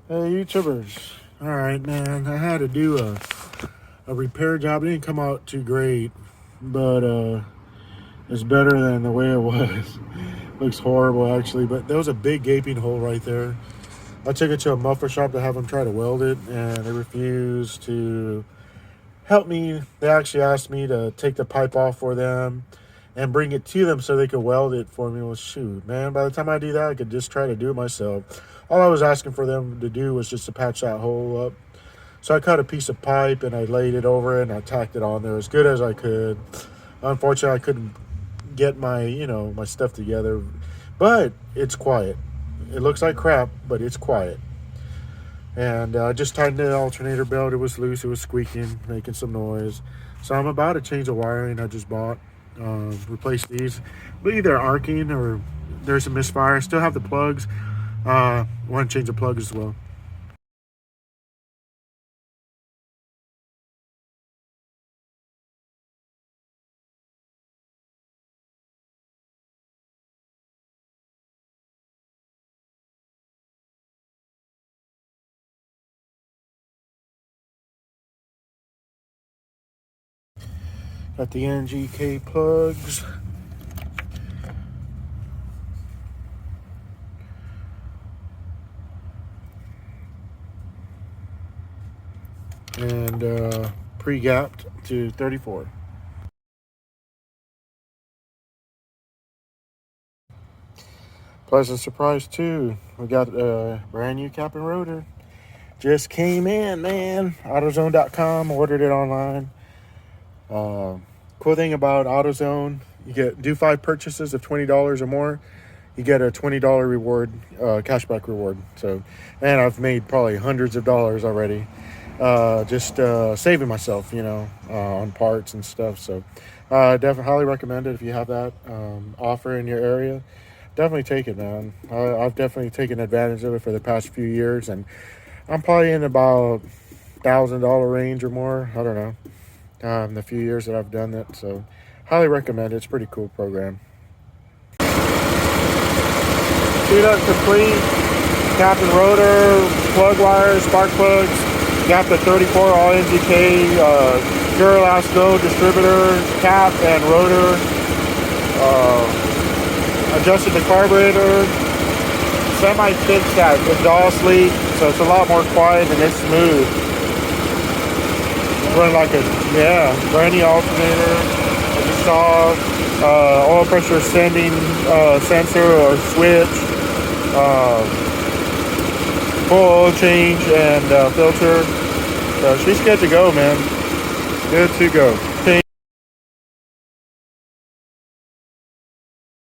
Hey, YouTubers. Alright, man. I had to do a repair job. It didn't come out too great, but it's better than the way it was. Looks horrible, actually, but there was a big gaping hole right there. I took it to a muffler shop to have them try to weld it, and they refused to help me. They actually asked me to take the pipe off for them and bring it to them so they could weld it for me. Well, shoot, man, by the time I do that, I could just try to do it myself. All I was asking for them to do was just to patch that hole up. So I cut a piece of pipe and I laid it over it and I tacked it on there as good as I could. Unfortunately, I couldn't get my, my stuff together, but it's quiet. It looks like crap, but it's quiet. And I just tightened the alternator belt. It was loose. It was squeaking, making some noise. So I'm about to change the wiring I just bought. Replace these. But either arcing or there's a misfire. Still have the plugs. Want to change the plug as well. Got the NGK plugs. And pre-gapped to 34. Pleasant surprise too. We got a brand new cap and rotor. Just came in, man. AutoZone.com. Ordered it online. Cool thing about AutoZone, you do 5 purchases of $20 or more, you get a $20 reward, cashback reward. So, and I've made probably hundreds of dollars already, just saving myself, on parts and stuff. So, definitely highly recommend it if you have that offer in your area. Definitely take it, man. I've definitely taken advantage of it for the past few years, and I'm probably in about $1,000 range or more. I don't know. The few years that I've done it, so highly recommend it. It's a pretty cool program. Tune up complete, cap and rotor, plug wires, spark plugs. Got the 34 all NGK Duralast Go distributor, cap and rotor. Adjusted the carburetor. Semi-fixed that exhaust leak, so it's a lot more quiet and it's smooth. Run like brand new alternator. As you saw, oil pressure sending sensor or switch, full oil change and filter. So she's good to go, man. Good to go.